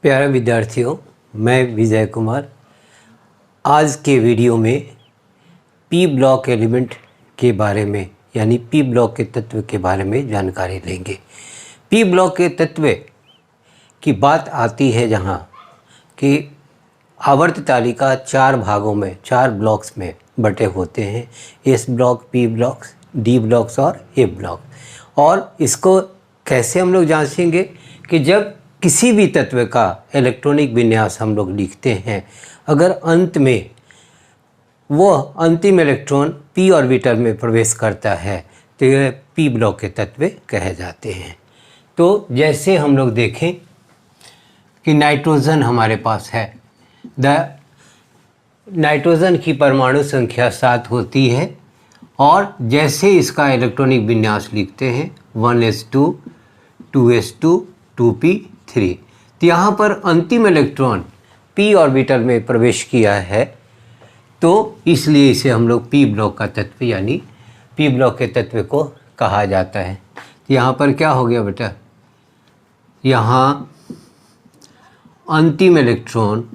प्यारे विद्यार्थियों, मैं विजय कुमार आज के वीडियो में पी ब्लॉक एलिमेंट के बारे में यानी पी ब्लॉक के तत्व के बारे में जानकारी लेंगे। पी ब्लॉक के तत्व की बात आती है जहाँ कि आवर्त तालिका 4 भागों में 4 ब्लॉक्स में बटे होते हैं। S block, P blocks, D blocks और ए ब्लॉक। और इसको कैसे हम लोग जांचेंगे कि जब किसी भी तत्व का इलेक्ट्रॉनिक विन्यास हम लोग लिखते हैं, अगर अंत में वो अंतिम इलेक्ट्रॉन पी ऑर्बिटल में प्रवेश करता है तो यह पी ब्लॉक के तत्व कहे जाते हैं। तो जैसे हम लोग देखें कि नाइट्रोजन हमारे पास है, नाइट्रोजन की परमाणु संख्या 7 होती है और जैसे इसका इलेक्ट्रॉनिक विन्यास लिखते हैं 1s2 2s2 2p3, तो यहाँ पर अंतिम इलेक्ट्रॉन p ऑर्बिटल में प्रवेश किया है, तो इसलिए इसे हम लोग पी ब्लॉक का तत्व यानी पी ब्लॉक के तत्व को कहा जाता है। तो यहाँ पर क्या हो गया बेटा, यहाँ अंतिम इलेक्ट्रॉन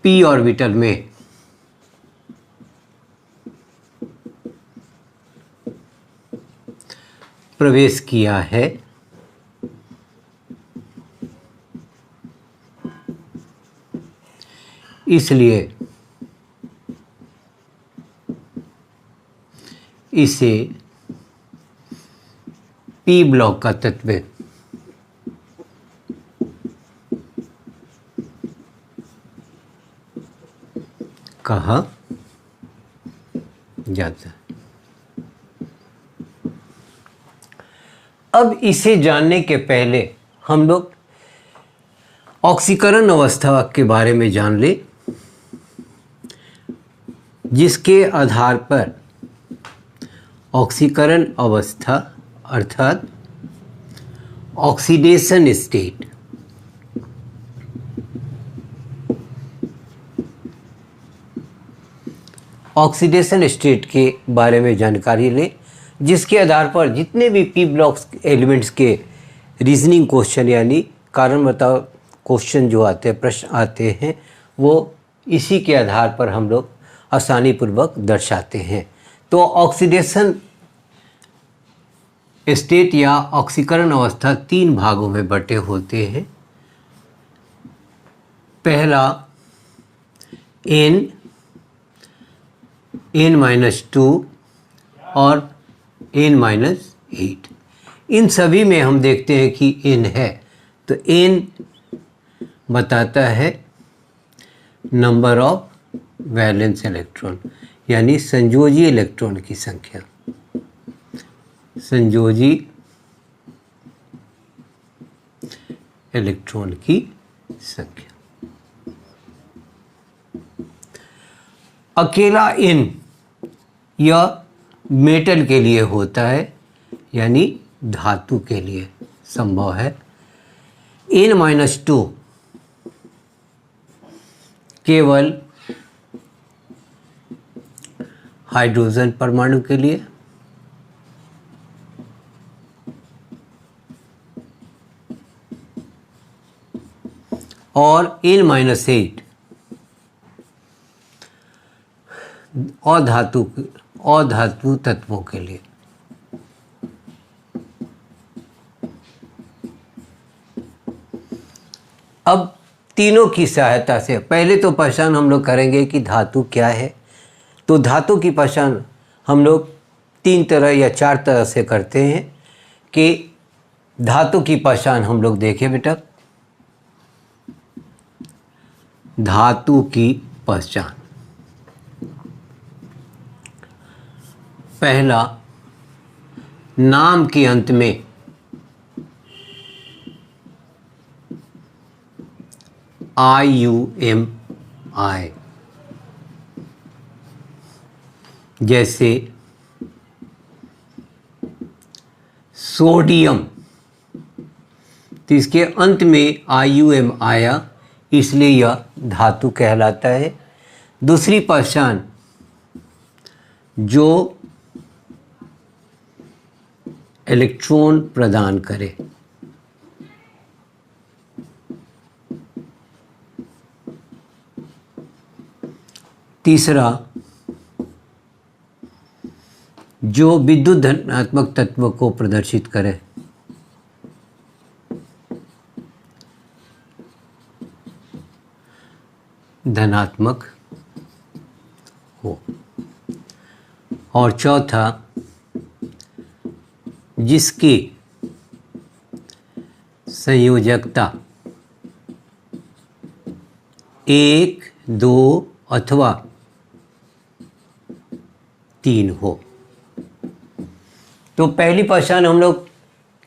p ऑर्बिटल में प्रवेश किया है, इसलिए इसे पी ब्लॉक का तत्व कहा जाता है। अब इसे जानने के पहले हम लोग ऑक्सीकरण अवस्था के बारे में जान ले, जिसके आधार पर ऑक्सीकरण अवस्था अर्थात ऑक्सीडेशन स्टेट ऑक्सीडेशन स्टेट के बारे में जानकारी लें, जिसके आधार पर जितने भी पी ब्लॉक्स एलिमेंट्स के रीजनिंग क्वेश्चन यानी कारण बताओ क्वेश्चन जो आते हैं, प्रश्न आते हैं, वो इसी के आधार पर हम लोग आसानी पूर्वक दर्शाते हैं। तो ऑक्सीडेशन स्टेट या ऑक्सीकरण अवस्था 3 भागों में बटे होते हैं। पहला n-2 और n-8। इन सभी में हम देखते हैं कि n है, तो n बताता है नंबर ऑफ वैलेंस इलेक्ट्रॉन यानी संयोजी इलेक्ट्रॉन की संख्या, संयोजी इलेक्ट्रॉन की संख्या। अकेला n यह मेटल के लिए होता है यानी धातु के लिए संभव है। n-2 केवल हाइड्रोजन परमाणु के लिए, और n-8 अधातु तत्वों के लिए। अब तीनों की सहायता से पहले तो पहचान हम लोग करेंगे कि धातु क्या है। तो धातु की पहचान हम लोग 3 तरह या 4 तरह से करते हैं। कि धातु की पहचान हम लोग देखें बेटा, धातु की पहचान पहला नाम के अंत में IUMI, जैसे सोडियम, तो इसके अंत में IUM आया, इसलिए यह धातु कहलाता है। दूसरी पहचान जो इलेक्ट्रॉन प्रदान करे। तीसरा, जो विद्युत धनात्मक तत्व को प्रदर्शित करे। धनात्मक हो। और चौथा, जिसकी संयोजकता 1, 2 अथवा 3 हो। तो पहली पहचान हम लोग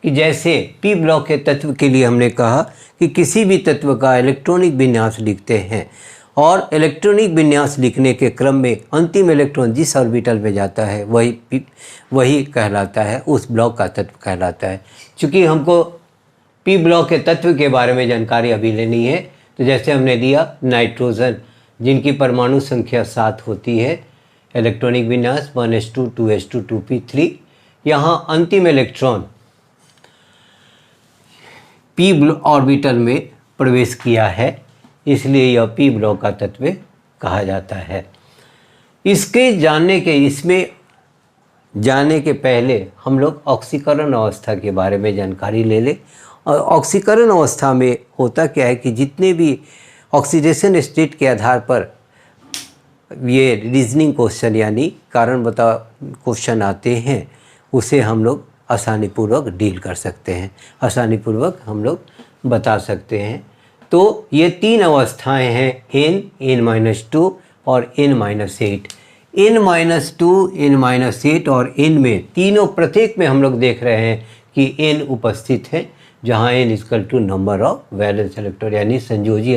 कि जैसे पी ब्लॉक के तत्व के लिए हमने कहा कि किसी भी तत्व का इलेक्ट्रॉनिक विन्यास लिखते हैं और इलेक्ट्रॉनिक विन्यास लिखने के क्रम में अंतिम इलेक्ट्रॉन जिस ऑर्बिटल में जाता है वही कहलाता है, उस ब्लॉक का तत्व कहलाता है। चूँकि हमको पी ब्लॉक के तत्व के बारे में जानकारी अभी लेनी है, तो जैसे हमने दिया नाइट्रोजन, जिनकी परमाणु संख्या 7 होती है, इलेक्ट्रॉनिक विन्यास 1s2 2s2 2p3। यहाँ अंतिम इलेक्ट्रॉन पी ऑर्बिटल में प्रवेश किया है, इसलिए यह पी ब्लॉक का तत्व कहा जाता है। इसमें जाने के पहले हम लोग ऑक्सीकरण अवस्था के बारे में जानकारी ले लें। और ऑक्सीकरण अवस्था में होता क्या है कि जितने भी ऑक्सीडेशन स्टेट के आधार पर ये रीजनिंग क्वेश्चन यानी कारण बताओ क्वेश्चन आते हैं, उसे हम लोग आसानीपूर्वक डील कर सकते हैं, आसानीपूर्वक हम लोग बता सकते हैं। तो ये 3 अवस्थाएं हैं, n-2 और n-8। n-2, n-8 और n में तीनों प्रत्येक में हम लोग देख रहे हैं कि n उपस्थित है, जहाँ n = number of valence electron यानी संयोजी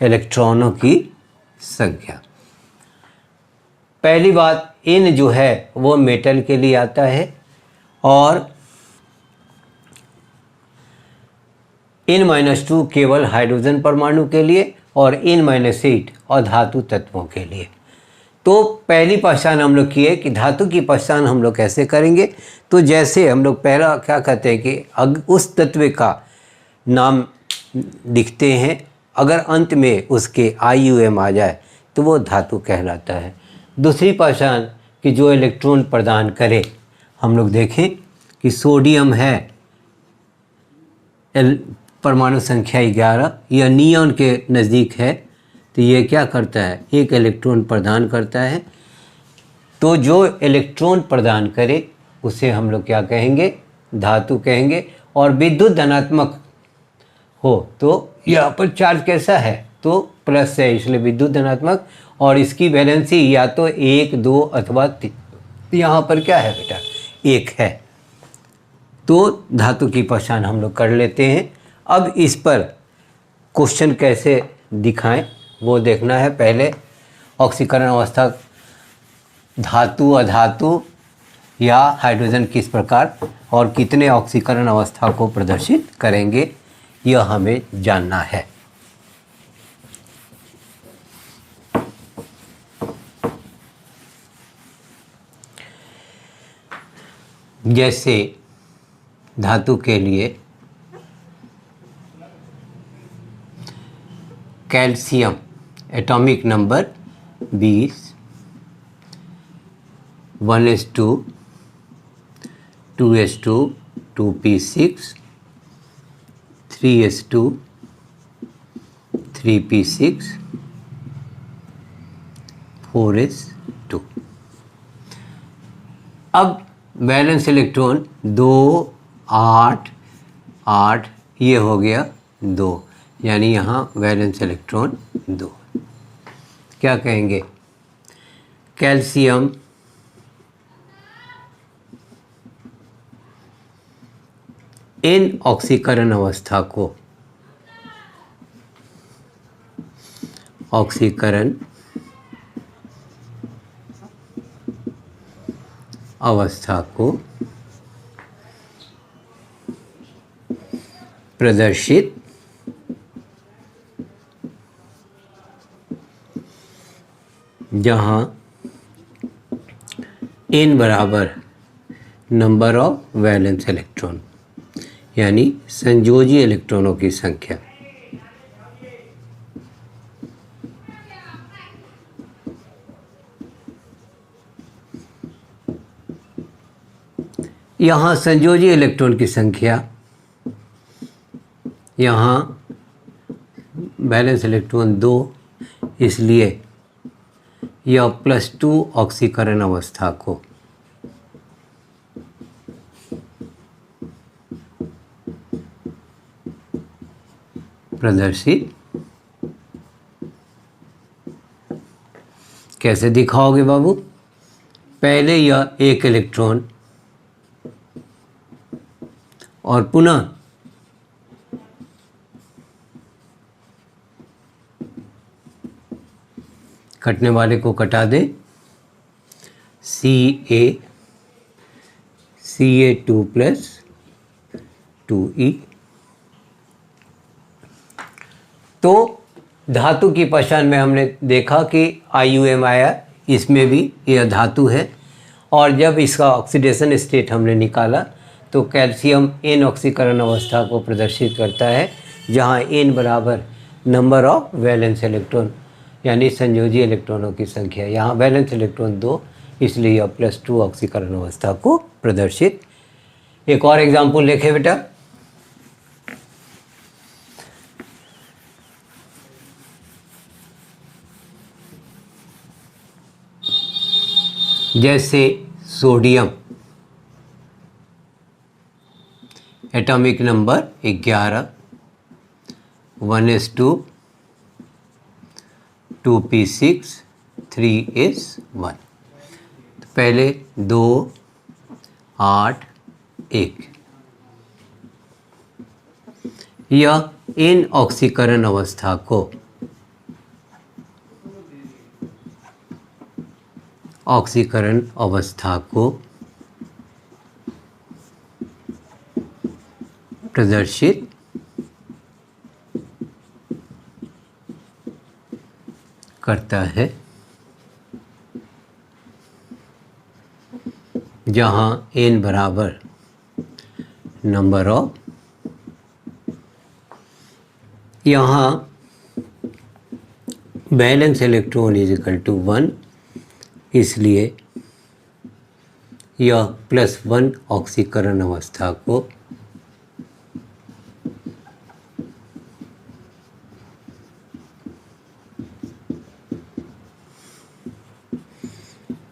इलेक्ट्रॉनों की संख्या। पहली बात, n जो है वो मेटल के लिए आता है और n-2 केवल हाइड्रोजन परमाणु के लिए और n-8 अधातु तत्वों के लिए। तो पहली पहचान हम लोग किए कि धातु की पहचान हम लोग कैसे करेंगे। तो जैसे हम लोग पहला क्या कहते हैं कि उस तत्व का नाम लिखते हैं, अगर अंत में उसके IUM आ जाए तो वो धातु कहलाता है। दूसरी पहचान कि जो इलेक्ट्रॉन प्रदान करे, हम लोग देखें कि सोडियम है परमाणु संख्या 11, यह नियॉन के नज़दीक है, तो ये क्या करता है, एक इलेक्ट्रॉन प्रदान करता है। तो जो इलेक्ट्रॉन प्रदान करे उसे हम लोग क्या कहेंगे, धातु कहेंगे। और विद्युत धनात्मक हो तो यहाँ पर चार्ज कैसा है, तो प्लस है, इसलिए विद्युत धनात्मक। और इसकी वैलेंसी या तो 1, 2 अथवा 3, यहाँ पर क्या है बेटा, 1 है। तो धातु की पहचान हम लोग कर लेते हैं। अब इस पर क्वेश्चन कैसे दिखाएं वो देखना है। पहले ऑक्सीकरण अवस्था धातु अधातु या हाइड्रोजन किस प्रकार और कितने ऑक्सीकरण अवस्था को प्रदर्शित करेंगे, यह हमें जानना है। जैसे धातु के लिए calcium atomic number 20, 1s2 2s2 2p6 3s2 3p6 4s2। अब वैलेंस इलेक्ट्रॉन 2 8 8, ये हो गया 2, यानी यहाँ वैलेंस इलेक्ट्रॉन 2। क्या कहेंगे, कैल्शियम इन ऑक्सीकरण अवस्था को ऑक्सीकरण अवस्था को प्रदर्शित जहाँ n बराबर नंबर ऑफ वैलेंस इलेक्ट्रॉन, यानी संयोजी इलेक्ट्रॉनों की संख्या। यहाँ संयोजी इलेक्ट्रॉन की संख्या, यहाँ वैलेंस इलेक्ट्रॉन 2, इसलिए यह +2 ऑक्सीकरण अवस्था को प्रदर्शित कैसे दिखाओगे बाबू? पहले यह एक इलेक्ट्रॉन और पुनः कटने वाले को कटा दे, Ca2+2E। तो धातु की पहचान में हमने देखा कि IUM आया, इसमें भी यह धातु है। और जब इसका ऑक्सीडेशन स्टेट हमने निकाला तो कैल्शियम N ऑक्सीकरण अवस्था को प्रदर्शित करता है, जहाँ N बराबर नंबर ऑफ वैलेंस इलेक्ट्रॉन, यानी संयोजी इलेक्ट्रॉनों की संख्या। यहाँ वैलेंस इलेक्ट्रॉन 2, इसलिए यह +2 ऑक्सीकरण अवस्था को प्रदर्शित। एक और एग्जाम्पल लिखे बेटा। जैसे sodium, atomic number 11, 1s2, 2p6, 3s1। तो पहले 2, 8, 1, यह इन ऑक्सीकरण अवस्था को प्रदर्शित करता है, जहाँ n बराबर नंबर ऑफ, यहाँ वैलेंस इलेक्ट्रॉन = 1, इसलिए यह +1 ऑक्सीकरण अवस्था को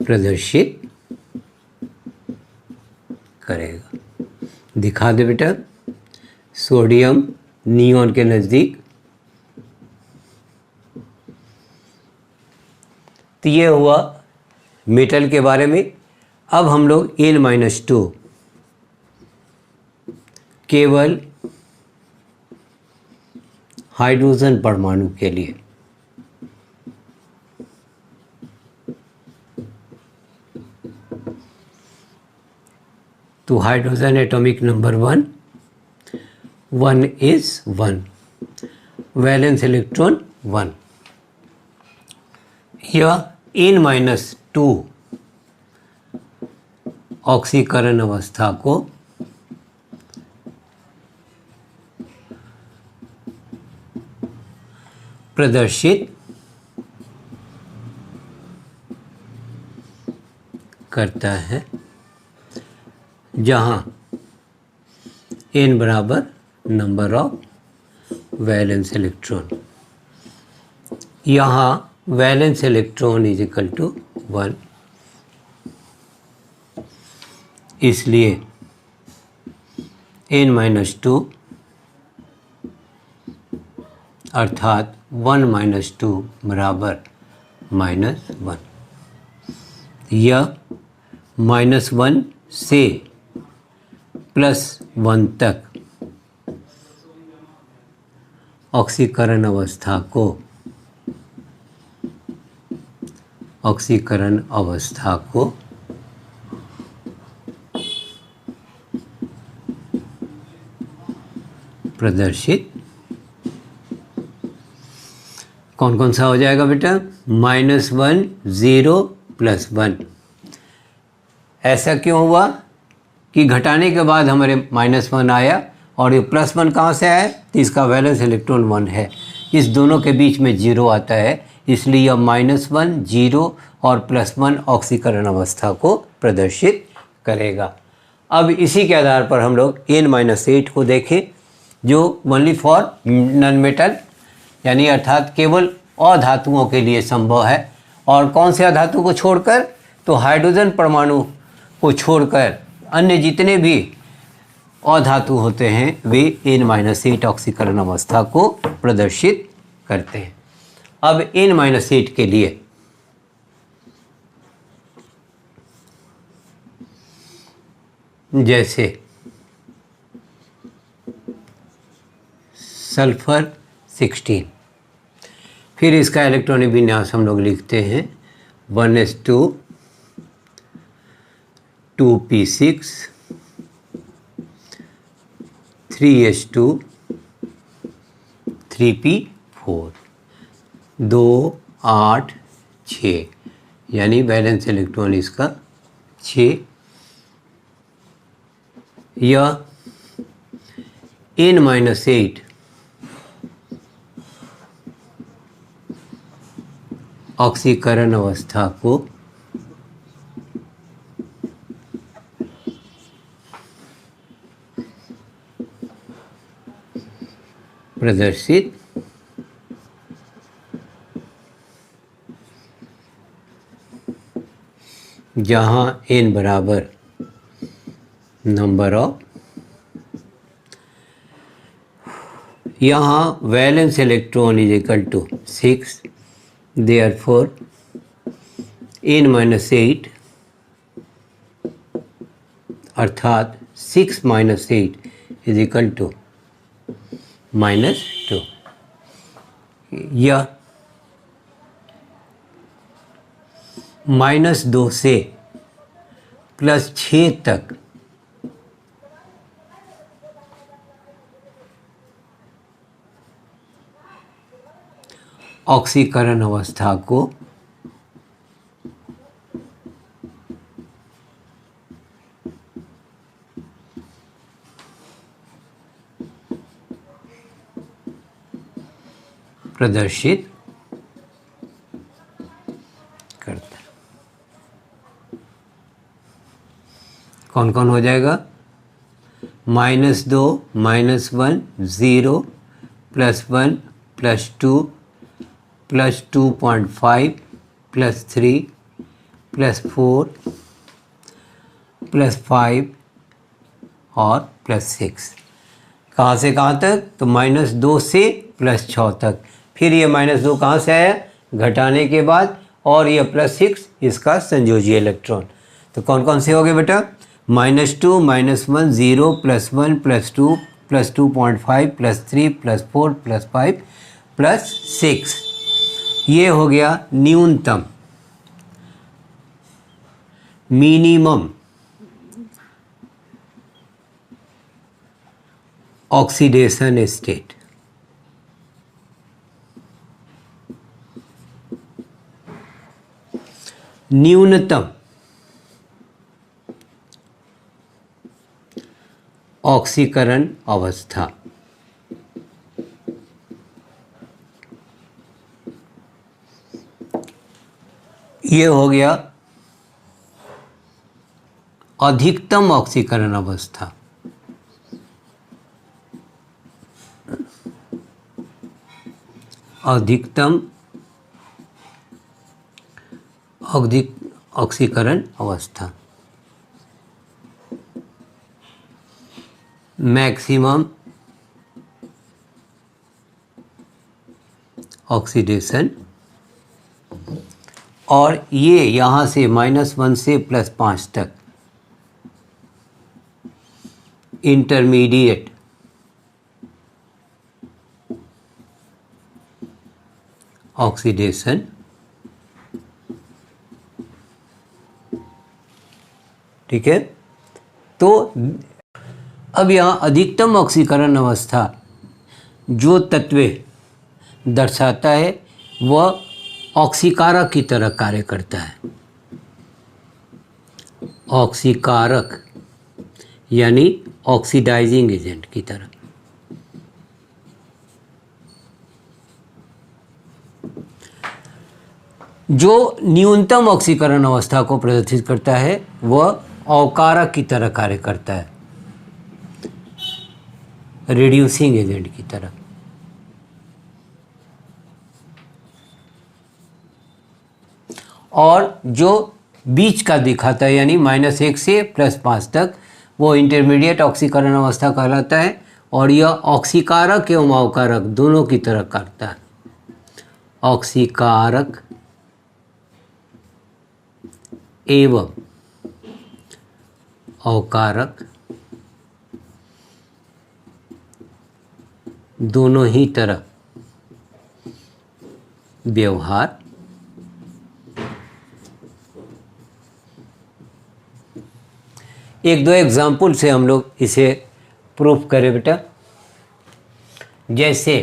प्रदर्शित करेगा। दिखा दे बेटा। सोडियम नियॉन के नज़दीक, तो ये हुआ मेटल के बारे में। अब हम लोग N-2 केवल हाइड्रोजन परमाणु के लिए, तो hydrogen atomic number 1, 1s1, valence electron 1, यह N-2 ऑक्सीकरण अवस्था को प्रदर्शित करता है, जहाँ n बराबर नंबर ऑफ वैलेंस इलेक्ट्रॉन। यहाँ वैलेंस इलेक्ट्रॉन = 1, इसलिए N-2 अर्थात 1 - 2 बराबर -1। यह -1 से +1 तक ऑक्सीकरण अवस्था को प्रदर्शित कौन कौन सा हो जाएगा बेटा? -1, 0, +1। ऐसा क्यों हुआ? कि घटाने के बाद हमारे -1 आया और ये +1 कहाँ से आया, तो इसका वैलेंस इलेक्ट्रॉन 1 है, इस दोनों के बीच में 0 आता है, इसलिए यह -1, 0 और +1 ऑक्सीकरण अवस्था को प्रदर्शित करेगा। अब इसी के आधार पर हम लोग N-8 को देखें, जो ओनली फॉर नॉन मेटल यानी अर्थात केवल अधातुओं के लिए संभव है। और कौन से अधातु को छोड़कर, तो हाइड्रोजन परमाणु को छोड़कर अन्य जितने भी अधातु होते हैं वे N-8 ऑक्सीकरण अवस्था को प्रदर्शित करते हैं। अब N-8 के लिए जैसे सल्फर 16, फिर इसका इलेक्ट्रॉनिक विन्यास हम लोग लिखते हैं 1s2 2p6 3s2 3p4 2 8 6, यानी वैलेंस इलेक्ट्रॉन इसका 6। यह N-8 ऑक्सीकरण अवस्था को प्रदर्शित जहाँ N बराबर नंबर ऑफ, यहाँ valence electron is equal to 6, therefore N-8 अर्थात 6 - 8 इज इक्वल टू -2। यह -2 से +6 तक ऑक्सीकरण अवस्था को प्रदर्शित करता है। कौन कौन हो जाएगा, -2 -1 0 +1 +2 +2.5 +3 +4 +5 और +6। कहाँ से कहाँ तक, तो -2 से +6 तक। फिर ये -2 कहाँ से आया, घटाने के बाद, और ये +6 इसका संयोजी इलेक्ट्रॉन। तो कौन कौन से हो गए बेटा, -2 -1 0 +1 +2 +2.5 +3 +4 +5 +6। ये हो गया न्यूनतम मिनिमम ऑक्सीडेशन स्टेट। न्यूनतम ऑक्सीकरण अवस्था। ये हो गया अधिकतम ऑक्सीकरण अवस्था। अधिकतम ऑक्सीकरण अवस्था, मैक्सिमम ऑक्सीडेशन। और ये यहाँ से -1 से +5 तक इंटरमीडिएट ऑक्सीडेशन। ठीक है, तो अब यहाँ अधिकतम ऑक्सीकरण अवस्था जो तत्व दर्शाता है वह ऑक्सीकारक की तरह कार्य करता है। ऑक्सीकारक यानी ऑक्सीडाइजिंग एजेंट की तरह। जो न्यूनतम ऑक्सीकरण अवस्था को प्रदर्शित करता है वह अवकारक की तरह कार्य करता है, रिड्यूसिंग एजेंट की तरह। और जो बीच का दिखाता है यानी -1 से +5 तक, वो इंटरमीडिएट ऑक्सीकरण अवस्था कहलाता है और यह ऑक्सीकारक एवं अवकारक दोनों की तरह करता है। ऑक्सीकारक एवं अवकारक दोनों ही तरह व्यवहार एक दो एग्जाम्पल से हम लोग इसे प्रूफ करें बेटा। जैसे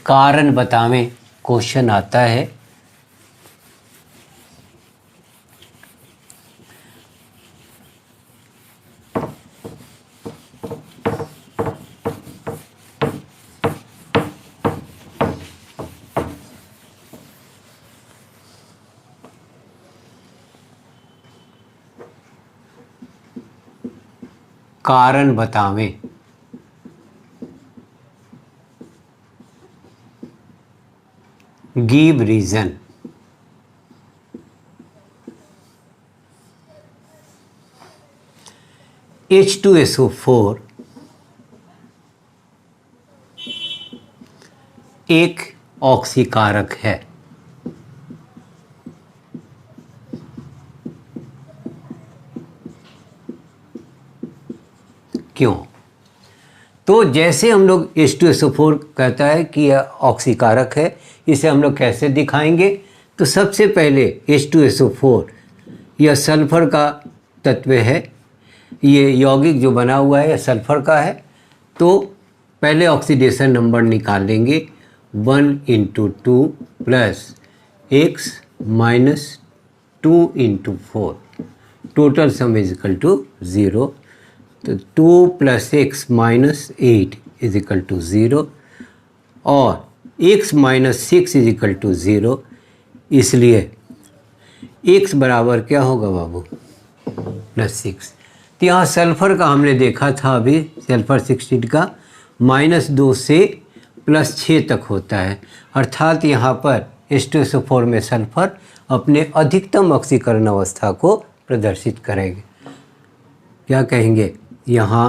कारण बतावें क्वेश्चन आता है, कारण बतावें गिव रीजन। H2SO4 एक ऑक्सीकारक है। क्यों? तो जैसे हम लोग H2SO4 कहता है कि यह ऑक्सीकारक है, इसे हम लोग कैसे दिखाएंगे? तो सबसे पहले H2SO4 यह सल्फर का तत्व है, ये यौगिक जो बना हुआ है यह सल्फर का है। तो पहले ऑक्सीडेशन नंबर निकाल लेंगे 1 × 2 + x - 2 × 4, टोटल सम = 0। तो 2 + x - 8 = 0 और x - 6 = 0। इसलिए x बराबर क्या होगा बाबू? +6। तो यहाँ सल्फर का हमने देखा था अभी, सल्फर 16 का -2 से +6 तक होता है, अर्थात यहाँ पर H2SO4 में सल्फर अपने अधिकतम ऑक्सीकरण अवस्था को प्रदर्शित करेंगे। क्या कहेंगे? यहाँ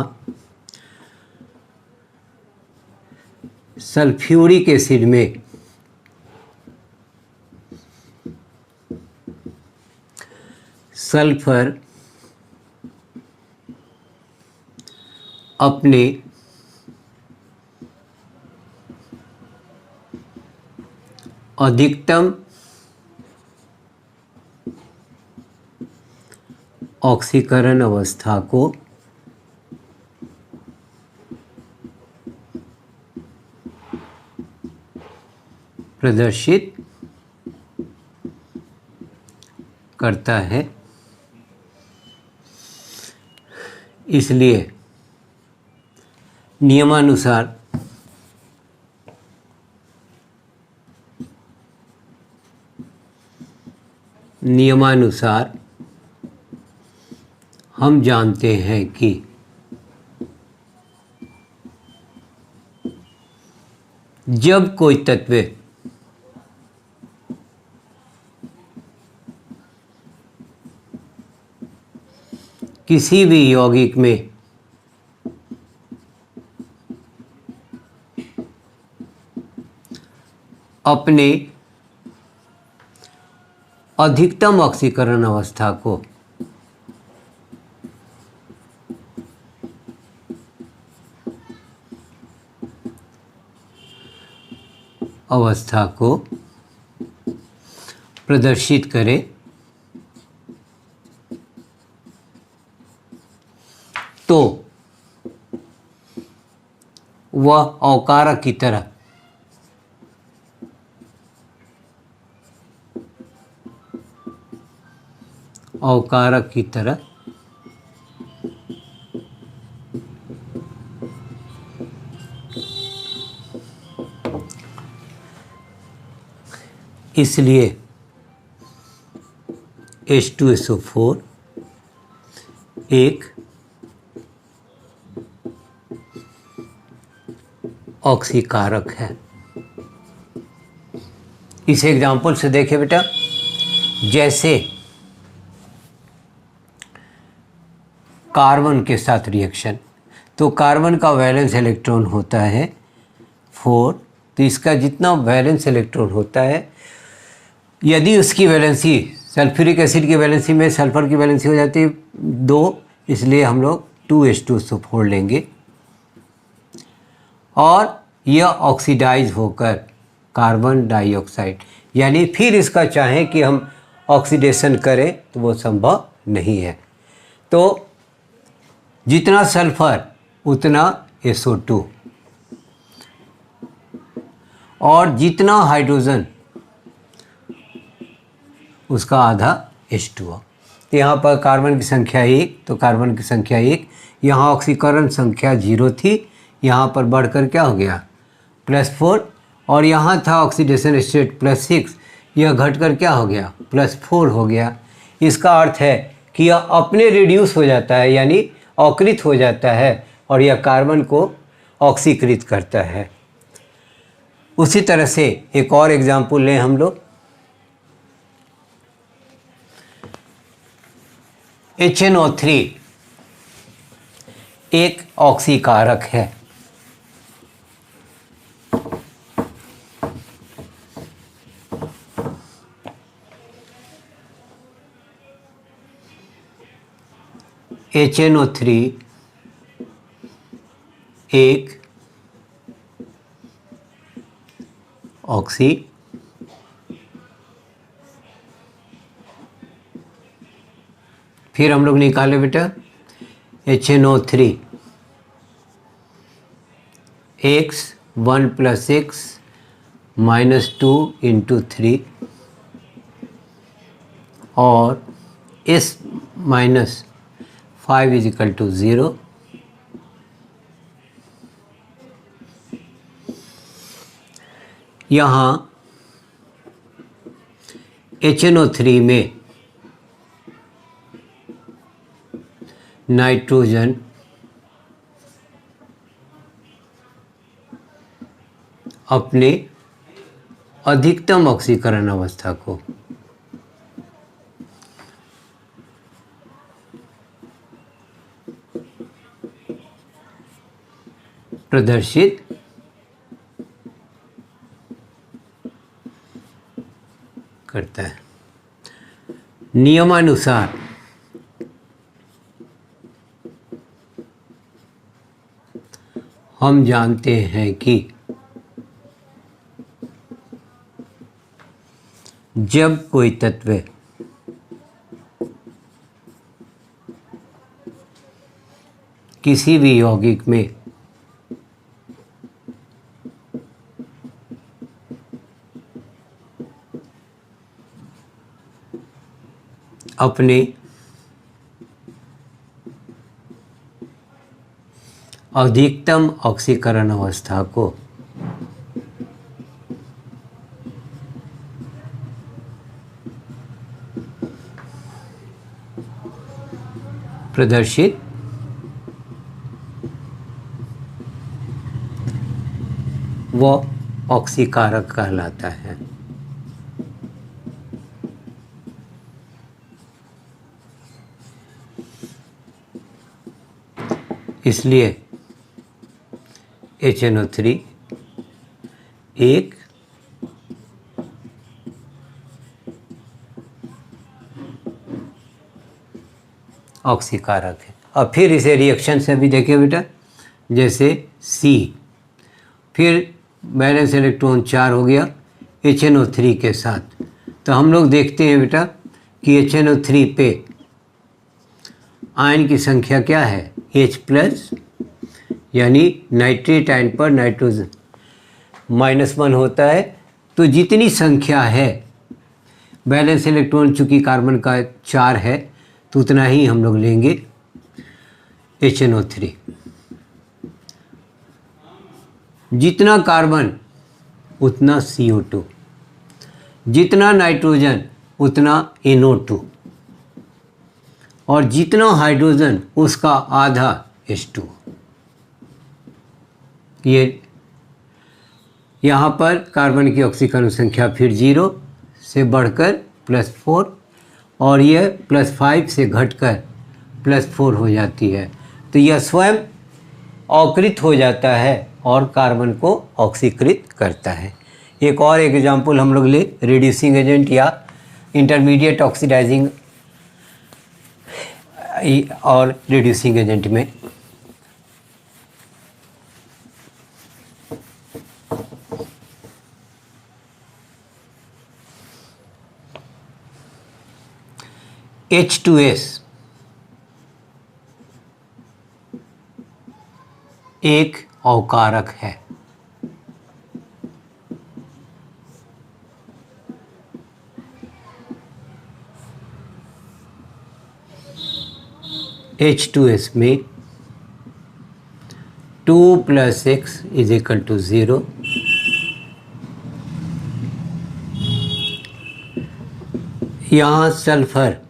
सल्फ्यूरिक एसिड में सल्फर अपने अधिकतम ऑक्सीकरण अवस्था को प्रदर्शित करता है। इसलिए नियमानुसार हम जानते हैं कि जब कोई तत्व किसी भी यौगिक में अपने अधिकतम ऑक्सीकरण अवस्था को प्रदर्शित करे तो वह अवकारक की तरह अवकारक की तरह इसलिए H2SO4 एक ऑक्सीकारक है। इस एग्जाम्पल से देखें बेटा, जैसे कार्बन के साथ रिएक्शन, तो कार्बन का वैलेंस इलेक्ट्रॉन होता है 4, तो इसका जितना वैलेंस इलेक्ट्रॉन होता है, यदि उसकी वैलेंसी सल्फ्यूरिक एसिड की वैलेंसी में सल्फर की वैलेंसी हो जाती है 2, इसलिए हम लोग 2H2SO4 लेंगे और यह ऑक्सीडाइज होकर कार्बन डाइऑक्साइड, यानी फिर इसका चाहें कि हम ऑक्सीडेशन करें तो वो संभव नहीं है। तो जितना सल्फर उतना SO2 और जितना हाइड्रोजन उसका आधा H2O। तो यहाँ पर कार्बन की संख्या 1, तो कार्बन की संख्या 1, यहाँ ऑक्सीकरण संख्या 0 थी, यहाँ पर बढ़कर क्या हो गया +4, और यहाँ था ऑक्सीडेशन स्टेट +6, यह घटकर क्या हो गया +4 हो गया। इसका अर्थ है कि यह अपने रिड्यूस हो जाता है, यानी अकृत हो जाता है, और यह कार्बन को ऑक्सीकृत करता है। उसी तरह से एक और एग्जाम्पल लें हम लोग, HNO3 एक ऑक्सीकारक है। HNO3 एक ऑक्सी फिर हम लोग निकाले बेटा HNO3 x 1 + x -2 × 3 और s - 5 = 0। यहाँ HNO3 में नाइट्रोजन अपने अधिकतम ऑक्सीकरण अवस्था को प्रदर्शित करता है। नियमानुसार हम जानते हैं कि जब कोई तत्व किसी भी यौगिक में अपने अधिकतम ऑक्सीकरण अवस्था को प्रदर्शित वह ऑक्सीकारक कहलाता है। इसलिए HNO3 एक ऑक्सीकारक है। अब फिर इसे रिएक्शन से भी देखें बेटा, जैसे C, फिर बैलेंस इलेक्ट्रॉन 4 हो गया HNO3 के साथ। तो हम लोग देखते हैं बेटा कि HNO3 पे आयन की संख्या क्या है H+, यानी नाइट्रेट आयन पर नाइट्रोजन -1 होता है। तो जितनी संख्या है बैलेंस इलेक्ट्रॉन, चूँकि कार्बन का 4 है तो उतना ही हम लोग लेंगे HNO3। जितना कार्बन उतना CO2, जितना नाइट्रोजन उतना NO2, और जितना हाइड्रोजन उसका आधा H2। ये यहाँ पर कार्बन की ऑक्सीकरण संख्या फिर 0 से बढ़कर +4, और यह +5 से घटकर +4 हो जाती है। तो यह स्वयं अवकृत हो जाता है और कार्बन को ऑक्सीकृत करता है। एक और एग्जाम्पल हम लोग ले रिड्यूसिंग एजेंट या इंटरमीडिएट ऑक्सीडाइजिंग और रिड्यूसिंग एजेंट में H2S एक अवकारक है। H2S में 2 + X = 0, यहाँ सल्फर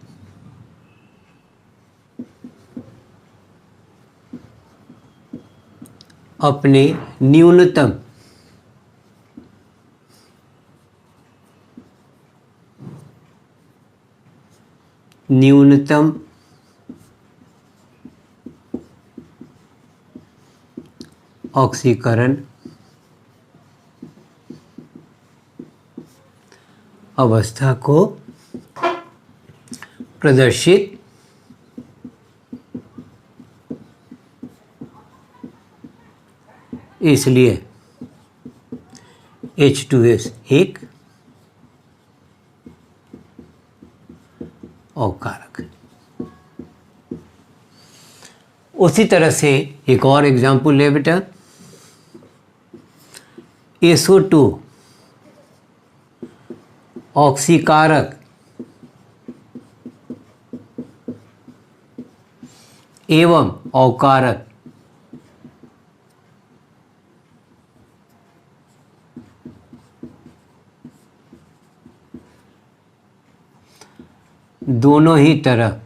अपने न्यूनतम ऑक्सीकरण अवस्था को प्रदर्शित इसलिए H2S एक अवकारक है। उसी तरह से एक और एग्जाम्पल ले बेटा, SO2 ऑक्सीकारक एवं अवकारक दोनों ही तरह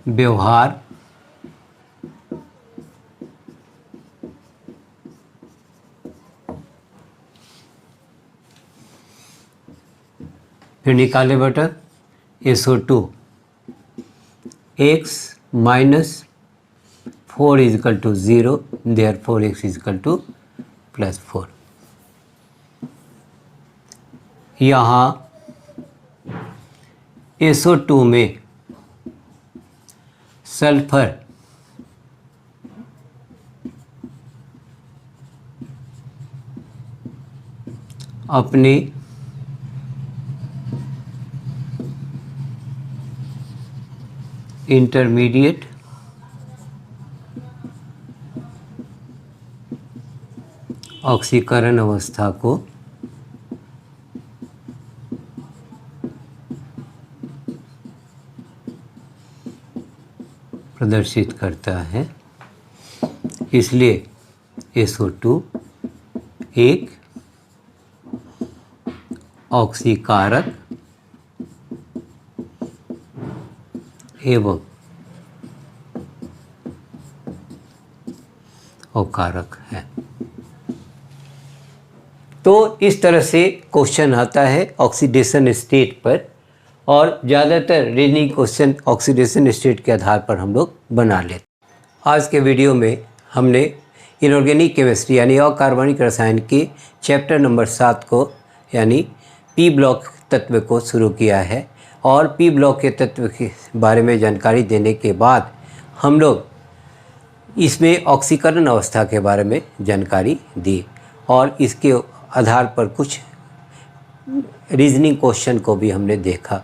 व्यवहार फिर निकाले बेटा SO2 X - 4 = 0, therefore X = +4। यहाँ SO2 में सल्फर अपने इंटरमीडिएट ऑक्सीकरण अवस्था को प्रदर्शित करता है, इसलिए SO2 एक ऑक्सीकारक एवं अवकारक है। तो इस तरह से क्वेश्चन आता है ऑक्सीडेशन स्टेट पर, और ज़्यादातर रीजनिंग क्वेश्चन ऑक्सीडेशन स्टेट के आधार पर हम लोग बना लेते। आज के वीडियो में हमने इनऑर्गेनिक केमिस्ट्री यानी अकार्बनिक रसायन के चैप्टर नंबर 7 को यानी पी ब्लॉक तत्व को शुरू किया है, और पी ब्लॉक के तत्व के बारे में जानकारी देने के बाद हम लोग इसमें ऑक्सीकरण अवस्था के बारे में जानकारी दी, और इसके आधार पर कुछ रीजनिंग क्वेश्चन को भी हमने देखा।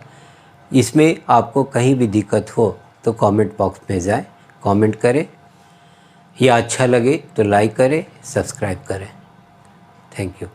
इसमें आपको कहीं भी दिक्कत हो तो कमेंट बॉक्स में जाएं, कमेंट करें, या अच्छा लगे तो लाइक करें, सब्सक्राइब करें। Thank you.